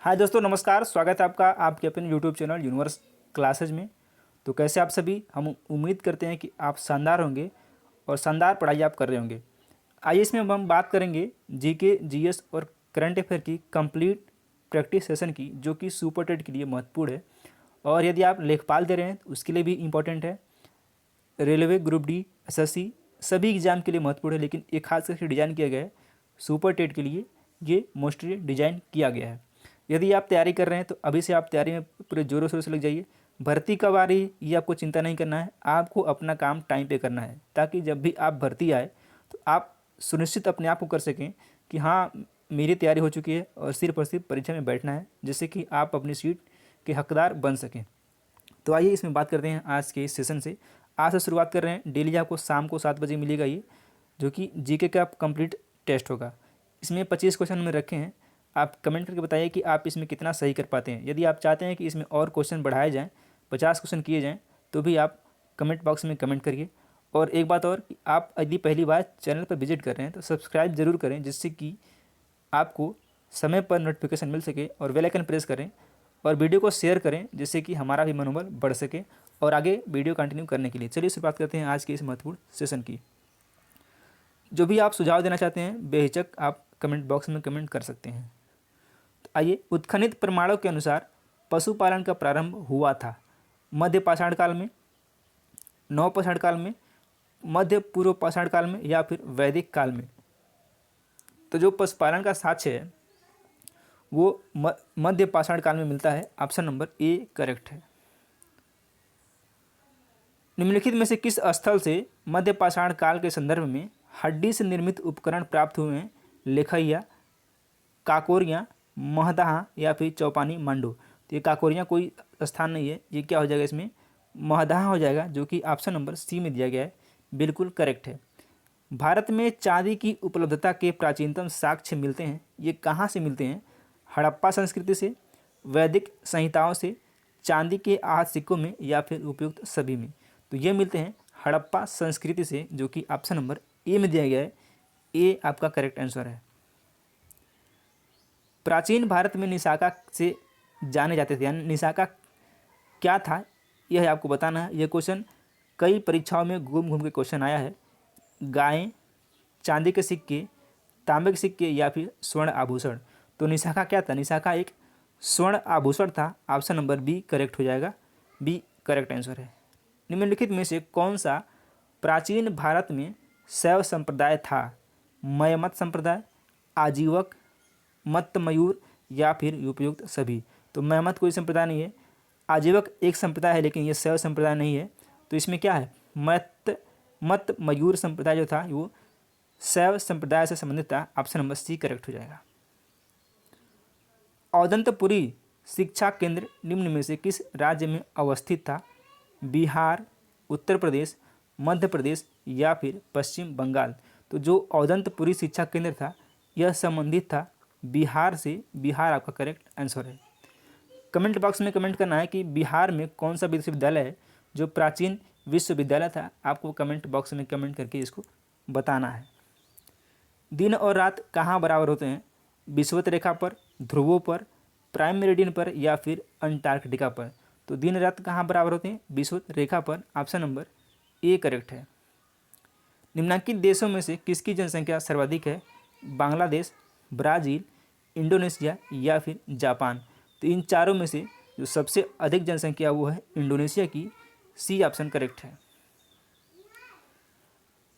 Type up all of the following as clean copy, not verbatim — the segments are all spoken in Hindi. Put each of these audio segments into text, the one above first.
हाय दोस्तों, नमस्कार। स्वागत है आपका आपके अपने यूट्यूब चैनल यूनिवर्स क्लासेज में। तो कैसे आप सभी, हम उम्मीद करते हैं कि आप शानदार होंगे और शानदार पढ़ाई आप कर रहे होंगे। आइए इसमें अब हम बात करेंगे जीके, जीएस और करंट अफेयर की कंप्लीट प्रैक्टिस सेशन की, जो कि सुपर टेट के लिए महत्वपूर्ण है। और यदि आप लेखपाल दे रहे हैं तो उसके लिए भी इम्पोर्टेंट है। रेलवे, ग्रुप डी, एसएससी सभी एग्जाम के लिए महत्वपूर्ण है, लेकिन ये खास करके डिज़ाइन किया गया है सुपर टेट के लिए। ये मोस्टली डिज़ाइन किया गया है। यदि आप तैयारी कर रहे हैं तो अभी से आप तैयारी में पूरे ज़ोरों शोरों से लग जाइए। भर्ती कब आ रही ये आपको चिंता नहीं करना है, आपको अपना काम टाइम पे करना है, ताकि जब भी आप भर्ती आए तो आप सुनिश्चित अपने आप को कर सकें कि हाँ, मेरी तैयारी हो चुकी है और सिर्फ परीक्षा में बैठना है, जिससे कि आप अपनी सीट के हकदार बन सकें। तो आइए इसमें बात करते हैं आज के इस सेशन से। आज से शुरुआत कर रहे हैं। डेली आपको शाम को 7 बजे मिलेगा ये, जो कि जीके का कंप्लीट टेस्ट होगा। इसमें 25 क्वेश्चन में रखे हैं। आप कमेंट करके बताइए कि आप इसमें कितना सही कर पाते हैं। यदि आप चाहते हैं कि इसमें और क्वेश्चन बढ़ाए जाएँ, 50 क्वेश्चन किए जाएँ, तो भी आप कमेंट बॉक्स में कमेंट करिए। और एक बात और कि आप यदि पहली बार चैनल पर विजिट कर रहे हैं तो सब्सक्राइब जरूर करें, जिससे कि आपको समय पर नोटिफिकेशन मिल सके, और बेल आइकन प्रेस करें और वीडियो को शेयर करें, जिससे कि हमारा भी मनोबल बढ़ सके और आगे वीडियो कंटिन्यू करने के लिए। चलिए शुरुआत करते हैं आज के इस महत्वपूर्ण सेशन की। जो भी आप सुझाव देना चाहते हैं बेहिचक आप कमेंट बॉक्स में कमेंट कर सकते हैं। तो आइए, उत्खनित प्रमाणों के अनुसार पशुपालन का प्रारंभ हुआ था मध्य पाषाण काल में, नव पाषाण काल में, मध्य पूर्व पाषाण काल में, या फिर वैदिक काल में। तो जो पशुपालन का साक्ष्य है वो मध्य पाषाण काल में मिलता है। ऑप्शन नंबर ए करेक्ट है। निम्नलिखित में से किस स्थल से मध्य पाषाण काल के संदर्भ में हड्डी से निर्मित उपकरण प्राप्त हुए हैं? लेखैया, काकोरियाँ, महदाहा, या फिर चौपानी मांडू। तो ये काकोरियाँ कोई स्थान नहीं है, ये क्या हो जाएगा, इसमें महदाहा हो जाएगा, जो कि ऑप्शन नंबर सी में दिया गया है। बिल्कुल करेक्ट है। भारत में चांदी की उपलब्धता के प्राचीनतम साक्ष्य मिलते हैं। ये कहाँ से मिलते हैं? हड़प्पा संस्कृति से, वैदिक संहिताओं से, चांदी के आहत सिक्कों में, या फिर उपयुक्त सभी में। तो ये मिलते हैं हड़प्पा संस्कृति से, जो कि ऑप्शन नंबर ए में दिया गया है। ए आपका करेक्ट आंसर है। प्राचीन भारत में निशाका से जाने जाते थे, यानी निशाका क्या था यह आपको बताना है। यह क्वेश्चन कई परीक्षाओं में घूम घूम के क्वेश्चन आया है। गायें, चांदी के सिक्के, तांबे के सिक्के, या फिर स्वर्ण आभूषण। तो निशाका क्या था? निशाका एक स्वर्ण आभूषण था। ऑप्शन नंबर बी करेक्ट हो जाएगा। बी करेक्ट आंसर है। निम्नलिखित में से कौन सा प्राचीन भारत में शैव संप्रदाय था? मयमत संप्रदाय, आजीवक, मत्त मयूर, या फिर उपयुक्त सभी। तो मयमत कोई संप्रदाय नहीं है, आजीवक एक संप्रदाय है, लेकिन ये शैव संप्रदाय नहीं है। तो इसमें क्या है? मत्त मयूर संप्रदाय जो था वो शैव संप्रदाय से संबंधित था। ऑप्शन नंबर सी करेक्ट हो जाएगा। औदंतपुरी शिक्षा केंद्र निम्न में से किस राज्य में अवस्थित था? बिहार, उत्तर प्रदेश, मध्य प्रदेश, या फिर पश्चिम बंगाल। तो जो औदंतपुरी शिक्षा केंद्र था यह संबंधित था बिहार से। बिहार आपका करेक्ट आंसर है। कमेंट बॉक्स में कमेंट करना है कि बिहार में कौन सा विश्वविद्यालय है जो प्राचीन विश्वविद्यालय था। आपको कमेंट बॉक्स में कमेंट करके इसको बताना है। दिन और रात कहाँ बराबर होते हैं? विषुवत रेखा पर, ध्रुवों पर, प्राइम मेरिडियन पर, या फिर अंटार्कटिका पर। तो दिन रात कहाँ बराबर होते हैं? विषुवत रेखा पर। ऑप्शन नंबर ए करेक्ट है। निम्नलिखित देशों में से किसकी जनसंख्या सर्वाधिक है? बांग्लादेश, ब्राज़ील, इंडोनेशिया, या फिर जापान। तो इन चारों में से जो सबसे अधिक जनसंख्या वो है इंडोनेशिया की। सी ऑप्शन करेक्ट है।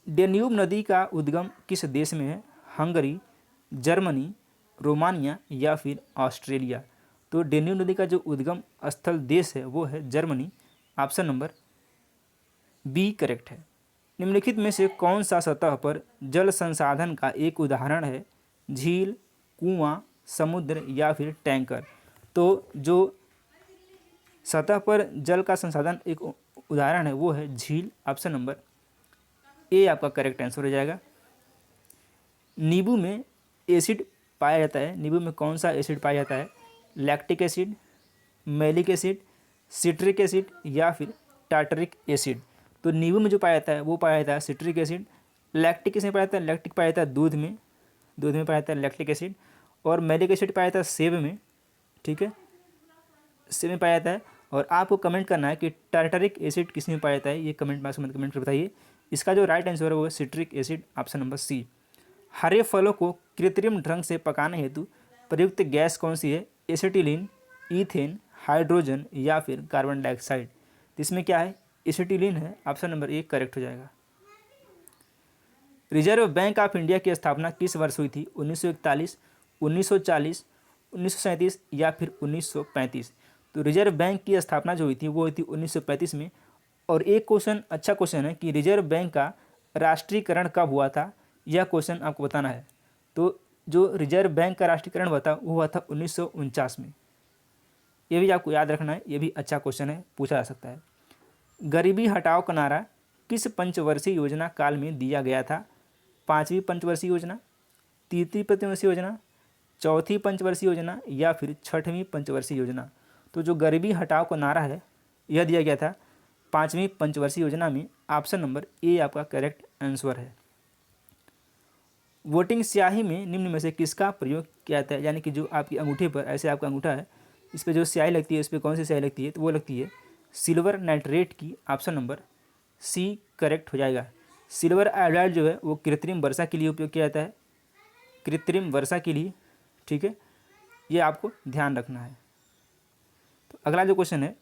डेन्यूब नदी का उद्गम किस देश में है? हंगरी, जर्मनी, रोमानिया, या फिर ऑस्ट्रेलिया। तो डेन्यूब नदी का जो उद्गम स्थल देश है वो है Germany. Option number B correct है। निम्नलिखित में से कौन सा सतह पर जल संसाधन का एक उदाहरण है? झील, कुआं, समुद्र, या फिर टैंकर। तो जो सतह पर जल का संसाधन एक उदाहरण है वो है झील। ऑप्शन नंबर ए आपका करेक्ट आंसर हो जाएगा। नींबू में एसिड पाया जाता है। नींबू में कौन सा एसिड पाया जाता है? Lactic acid, malic acid, citric acid, या फिर टार्टरिक एसिड। तो नींबू में जो पाया जाता है वो पाया जाता है सिट्रिक एसिड। लैक्टिक किसमें पाया जाता है? लैक्टिक पाया जाता है दूध में। दूध में पाया जाता है लैक्टिक एसिड। और मैलिक एसिड पाया जाता है सेब में। ठीक है, से में पाया जाता है। और आपको कमेंट करना है कि टार्टरिक एसिड किस में पाया जाता है, ये कमेंट बॉक्स में कमेंट कर बताइए। इसका जो राइट आंसर है वो है citric acid, option number C. हरे फलों को कृत्रिम ढंग से पकाने हेतु प्रयुक्त गैस कौन सी है? एसिटिलीन, ईथेन, हाइड्रोजन या फिर कार्बन डाइऑक्साइड। तो इसमें क्या है? एसिटिलीन है, ऑप्शन नंबर ए करेक्ट हो जाएगा। रिजर्व बैंक ऑफ इंडिया की स्थापना किस वर्ष हुई थी? 1941, 1940, 1937 या फिर 1935। तो रिजर्व बैंक की स्थापना जो हुई थी वो हुई थी 1935 में। और एक क्वेश्चन, अच्छा क्वेश्चन है कि रिजर्व बैंक का राष्ट्रीयकरण कब हुआ था, यह क्वेश्चन आपको बताना है। तो जो रिजर्व बैंक का राष्ट्रीयकरण हुआ था वो हुआ था 1949 में। ये भी आपको याद रखना है, ये भी अच्छा क्वेश्चन है, पूछा जा सकता है। गरीबी हटाओ का नारा किस पंचवर्षीय योजना काल में दिया गया था? 5वीं पंचवर्षीय योजना, 3वीं पंचवर्षीय योजना, 4थी पंचवर्षीय योजना या फिर 6वीं पंचवर्षीय योजना। तो जो गरीबी हटाओ का नारा है यह दिया गया था 5वीं पंचवर्षीय योजना में, ऑप्शन नंबर ए आपका करेक्ट आंसर है। वोटिंग स्याही में निम्न में से किसका प्रयोग किया जाता है? यानी कि जो आपकी अंगूठे पर, ऐसे आपका अंगूठा है, इस पर जो स्याही लगती है, इस पर कौन सी स्याही लगती है? तो वो लगती है सिल्वर नाइट्रेट की, ऑप्शन नंबर सी करेक्ट हो जाएगा। सिल्वर आयोडाइड जो है वो कृत्रिम वर्षा के लिए उपयोग किया जाता है, कृत्रिम वर्षा के लिए, ठीक है, ये आपको ध्यान रखना है। तो अगला जो क्वेश्चन है,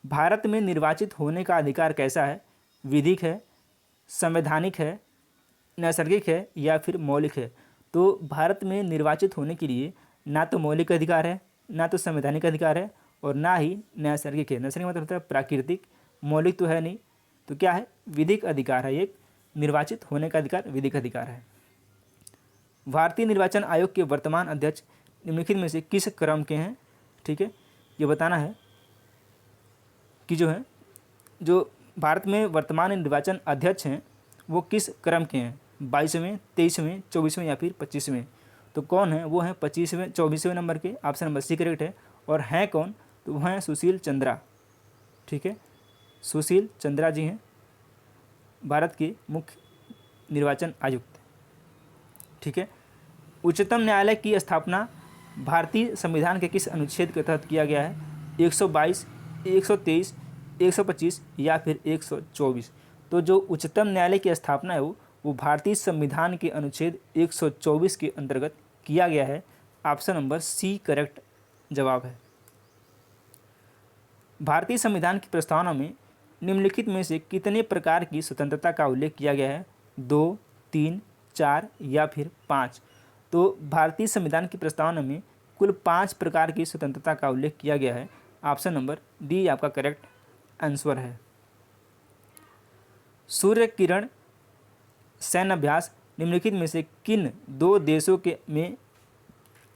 भारत में निर्वाचित होने का अधिकार कैसा है? विधिक है, संवैधानिक है, नैसर्गिक है या फिर मौलिक है? तो भारत में निर्वाचित होने के लिए ना तो मौलिक अधिकार है, ना तो संवैधानिक अधिकार है और ना ही नैसर्गिक है। नैसर्गिक मतलब होता है प्राकृतिक, मौलिक तो है नहीं। तो क्या है? विधिक अधिकार है, एक निर्वाचित होने का अधिकार विधिक अधिकार है। भारतीय निर्वाचन आयोग के वर्तमान अध्यक्ष निम्नलिखित में से किस क्रम के हैं? ठीक है, ये बताना है कि जो भारत में वर्तमान निर्वाचन अध्यक्ष हैं वो किस क्रम के हैं? 22वें, 23वें, 24वें या फिर 25वें। तो कौन है? वो हैं 25वें, 24वें नंबर के, ऑप्शन नंबर सी करेक्ट है। और हैं कौन? तो वो हैं सुशील चंद्रा, ठीक है, सुशील चंद्रा जी हैं भारत के मुख्य निर्वाचन आयुक्त, ठीक है। उच्चतम न्यायालय की स्थापना भारतीय संविधान के किस अनुच्छेद के तहत किया गया है? 122, 123, 125 या फिर 124। तो जो उच्चतम न्यायालय की स्थापना है वो भारतीय संविधान के अनुच्छेद 124 के अंतर्गत किया गया है, ऑप्शन नंबर सी करेक्ट जवाब है। भारतीय संविधान की प्रस्तावना में निम्नलिखित में से कितने प्रकार की स्वतंत्रता का उल्लेख किया गया है? 2, 3, 4 या फिर 5। तो भारतीय संविधान की प्रस्तावना में कुल 5 प्रकार की स्वतंत्रता का उल्लेख किया गया है, ऑप्शन नंबर डी आपका करेक्ट आंसर है। सूर्य किरण सैन्य अभ्यास निम्नलिखित में से किन 2 देशों के में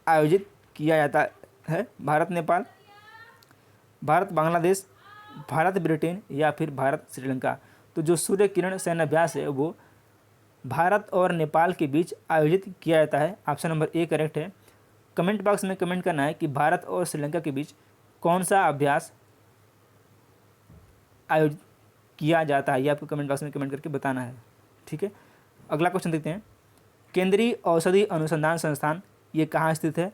आयोजित किया जाता है? भारत नेपाल, भारत बांग्लादेश, भारत ब्रिटेन या फिर भारत श्रीलंका। तो जो सूर्य किरण सैन्य अभ्यास है वो भारत और नेपाल के बीच आयोजित किया जाता है, ऑप्शन नंबर ए करेक्ट है। कमेंट बॉक्स में कमेंट करना है कि भारत और श्रीलंका के बीच कौन सा अभ्यास आयोजित किया जाता है, ये आपको कमेंट बॉक्स में कमेंट करके बताना है, ठीक है। अगला क्वेश्चन देखते हैं। केंद्रीय औषधि अनुसंधान संस्थान ये कहाँ स्थित है?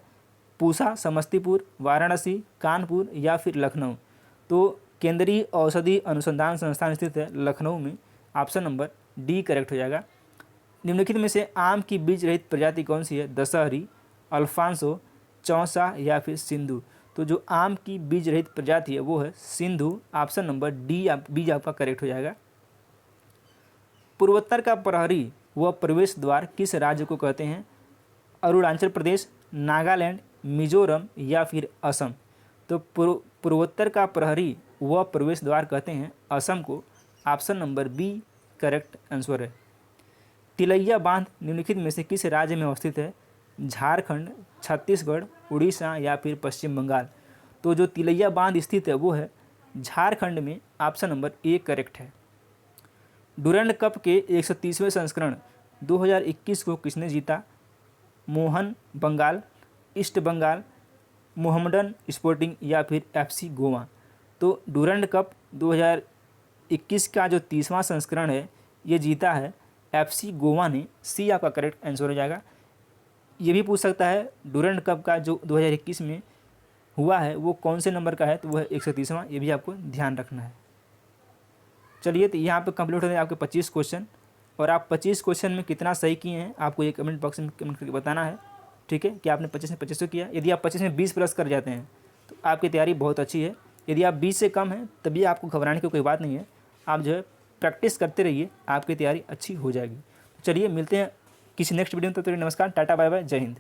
पूसा, समस्तीपुर, वाराणसी, कानपुर या फिर लखनऊ। तो केंद्रीय औषधि अनुसंधान संस्थान स्थित है लखनऊ में, ऑप्शन नंबर डी करेक्ट हो जाएगा। निम्नलिखित में से आम की बीज रहित प्रजाति कौन सी है? दशहरी, अल्फांसो, चौसा या फिर सिंधु। तो जो आम की बीज रहित प्रजाति है वो है सिंधु, ऑप्शन नंबर डी बीज आपका करेक्ट हो जाएगा। पूर्वोत्तर का प्रहरी व प्रवेश द्वार किस राज्य को कहते हैं? अरुणाचल प्रदेश, नागालैंड, मिजोरम या फिर असम। तो पूर्वोत्तर का प्रहरी व प्रवेश द्वार कहते हैं असम को, option number B correct answer है। तिलैया बांध निम्नलिखित में से किस राज्य में अवस्थित है? झारखंड, छत्तीसगढ़, उड़ीसा या फिर पश्चिम बंगाल। तो जो तिलैया बांध स्थित है वो है झारखंड में, ऑप्शन नंबर ए करेक्ट है। डुरंड कप के 130वें संस्करण 2021 को किसने जीता? Mohun Bagan, East Bengal, Mohammedan Sporting या फिर एफसी गोवा। तो डुरंड कप 2021 का जो 30वां संस्करण है ये जीता है एफसी गोवा ने, सी आपका करेक्ट आंसर हो जाएगा। ये भी पूछ सकता है डुरंड कप का जो 2021 में हुआ है वो कौन से नंबर का है, तो वो है 130वां। ये भी आपको ध्यान रखना है। चलिए, तो यहाँ पे कंप्लीट होते हैं आपके 25 क्वेश्चन, और आप 25 क्वेश्चन में कितना सही किए हैं आपको ये कमेंट बॉक्स में कमेंट करके बताना है। ठीक है, कि आपने 25 में 25 किया। यदि आप 25 में 20 प्लस कर जाते हैं तो आपकी तैयारी बहुत अच्छी है। यदि आप 20 से कम हैं तभी आपको घबराने की कोई बात नहीं है। आप जो है प्रैक्टिस करते रहिए, आपकी तैयारी अच्छी हो जाएगी। चलिए, मिलते हैं किसी नेक्स्ट वीडियो में। तब तक नमस्कार, टाटा, बाय बाय, जय हिंद।